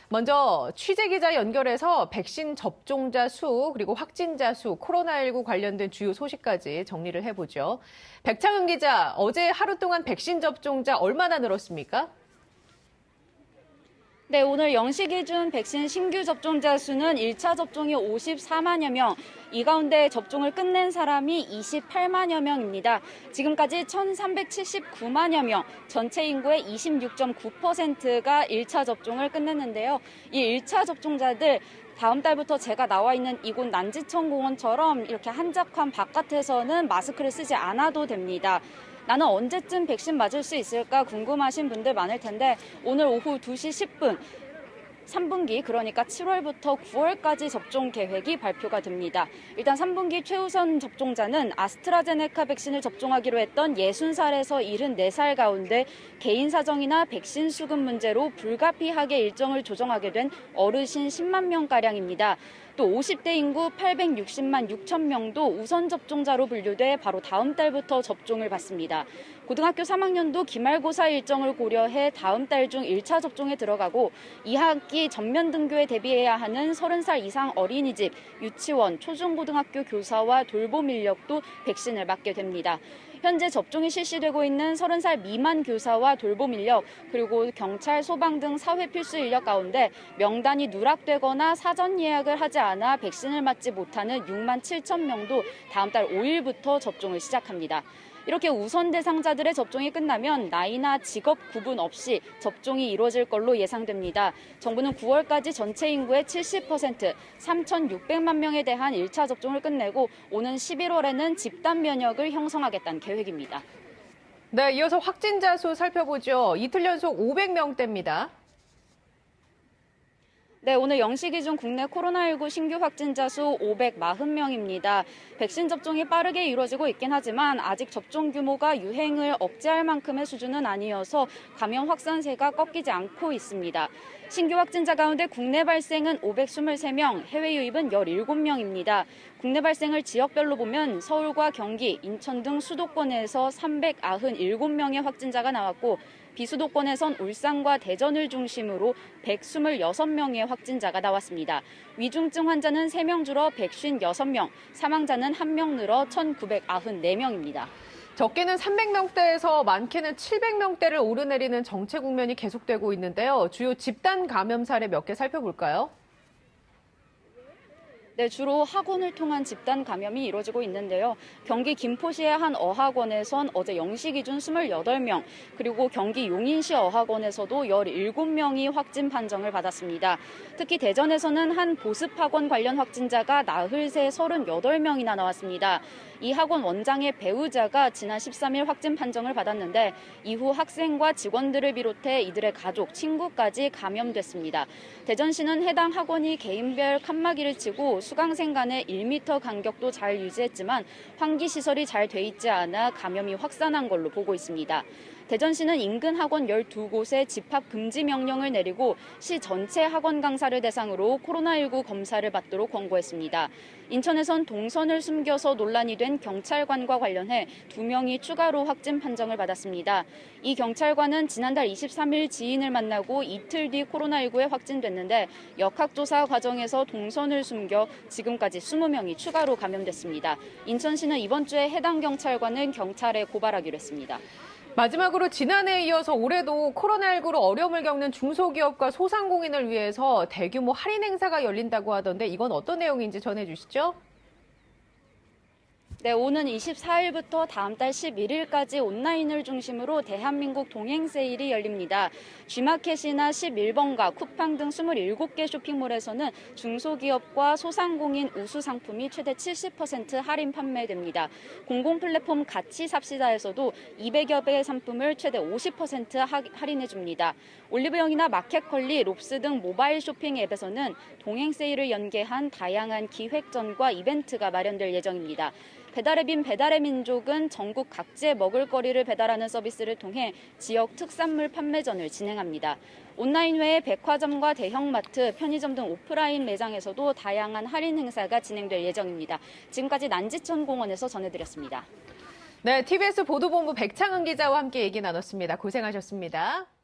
먼저 취재 기자 연결해서 백신 접종자 수, 그리고 확진자 수, 코로나19 관련된 주요 소식까지 정리를 해보죠. 백창은 기자, 어제 하루 동안 백신 접종자 얼마나 늘었습니까? 네, 오늘 0시 기준 백신 신규 접종자 수는 1차 접종이 54만여 명, 이 가운데 접종을 끝낸 사람이 28만여 명입니다. 지금까지 1,379만여 명, 전체 인구의 26.9%가 1차 접종을 끝냈는데요. 이 1차 접종자들 다음 달부터 제가 나와 있는 이곳 난지천 공원처럼 이렇게 한적한 바깥에서는 마스크를 쓰지 않아도 됩니다. 나는 언제쯤 백신 맞을 수 있을까 궁금하신 분들 많을 텐데 오늘 오후 2시 10분 3분기 그러니까 7월부터 9월까지 접종 계획이 발표가 됩니다. 일단 3분기 최우선 접종자는 아스트라제네카 백신을 접종하기로 했던 60살에서 74살 가운데 개인 사정이나 백신 수급 문제로 불가피하게 일정을 조정하게 된 어르신 10만 명가량입니다. 또 50대 인구 860만 6천 명도 우선 접종자로 분류돼 바로 다음 달부터 접종을 받습니다. 고등학교 3학년도 기말고사 일정을 고려해 다음 달 중 1차 접종에 들어가고 2학기 전면 등교에 대비해야 하는 30살 이상 어린이집, 유치원, 초중고등학교 교사와 돌봄 인력도 백신을 맞게 됩니다. 현재 접종이 실시되고 있는 30살 미만 교사와 돌봄 인력, 그리고 경찰, 소방 등 사회 필수 인력 가운데 명단이 누락되거나 사전 예약을 하지 않아 백신을 맞지 못하는 6만 7천 명도 다음 달 5일부터 접종을 시작합니다. 이렇게 우선 대상자들의 접종이 끝나면 나이나 직업 구분 없이 접종이 이루어질 걸로 예상됩니다. 정부는 9월까지 전체 인구의 70%, 3,600만 명에 대한 1차 접종을 끝내고 오는 11월에는 집단 면역을 형성하겠다는 계획입니다. 네, 이어서 확진자 수 살펴보죠. 이틀 연속 500명대입니다. 네, 오늘 0시 기준 국내 코로나19 신규 확진자 수 540명입니다. 백신 접종이 빠르게 이루어지고 있긴 하지만 아직 접종 규모가 유행을 억제할 만큼의 수준은 아니어서 감염 확산세가 꺾이지 않고 있습니다. 신규 확진자 가운데 국내 발생은 523명, 해외 유입은 17명입니다. 국내 발생을 지역별로 보면 서울과 경기, 인천 등 수도권에서 397명의 확진자가 나왔고 비수도권에선 울산과 대전을 중심으로 126명의 확진자가 나왔습니다. 위중증 환자는 3명 줄어 156명, 사망자는 1명 늘어 1,994명입니다. 적게는 300명대에서 많게는 700명대를 오르내리는 정체 국면이 계속되고 있는데요. 주요 집단 감염 사례 몇 개 살펴볼까요? 네, 주로 학원을 통한 집단 감염이 이루어지고 있는데요. 경기 김포시의 한 어학원에선 어제 0시 기준 28명, 그리고 경기 용인시 어학원에서도 17명이 확진 판정을 받았습니다. 특히 대전에서는 한 보습학원 관련 확진자가 나흘 새 38명이나 나왔습니다. 이 학원 원장의 배우자가 지난 13일 확진 판정을 받았는데 이후 학생과 직원들을 비롯해 이들의 가족, 친구까지 감염됐습니다. 대전시는 해당 학원이 개인별 칸막이를 치고 수강생 간의 1m 간격도 잘 유지했지만 환기시설이 잘 돼 있지 않아 감염이 확산한 걸로 보고 있습니다. 대전시는 인근 학원 12곳에 집합 금지 명령을 내리고 시 전체 학원 강사를 대상으로 코로나19 검사를 받도록 권고했습니다. 인천에선 동선을 숨겨서 논란이 된 경찰관과 관련해 2명이 추가로 확진 판정을 받았습니다. 이 경찰관은 지난달 23일 지인을 만나고 이틀 뒤 코로나19에 확진됐는데 역학조사 과정에서 동선을 숨겨 지금까지 20명이 추가로 감염됐습니다. 인천시는 이번 주에 해당 경찰관은 경찰에 고발하기로 했습니다. 마지막으로 지난해에 이어서 올해도 코로나19로 어려움을 겪는 중소기업과 소상공인을 위해서 대규모 할인 행사가 열린다고 하던데 이건 어떤 내용인지 전해주시죠. 네, 오는 24일부터 다음 달 11일까지 온라인을 중심으로 대한민국 동행 세일이 열립니다. G마켓이나 11번가, 쿠팡 등 27개 쇼핑몰에서는 중소기업과 소상공인 우수 상품이 최대 70% 할인 판매됩니다. 공공 플랫폼 같이 삽시다에서도 200여 개의 상품을 최대 50% 할인해줍니다. 올리브영이나 마켓컬리, 롭스 등 모바일 쇼핑 앱에서는 동행 세일을 연계한 다양한 기획전과 이벤트가 마련될 예정입니다. 배달앱인 배달의 민족은 전국 각지의 먹을거리를 배달하는 서비스를 통해 지역 특산물 판매전을 진행합니다. 온라인 외에 백화점과 대형마트, 편의점 등 오프라인 매장에서도 다양한 할인 행사가 진행될 예정입니다. 지금까지 난지천 공원에서 전해드렸습니다. 네, TBS 보도본부 백창은 기자와 함께 얘기 나눴습니다. 고생하셨습니다.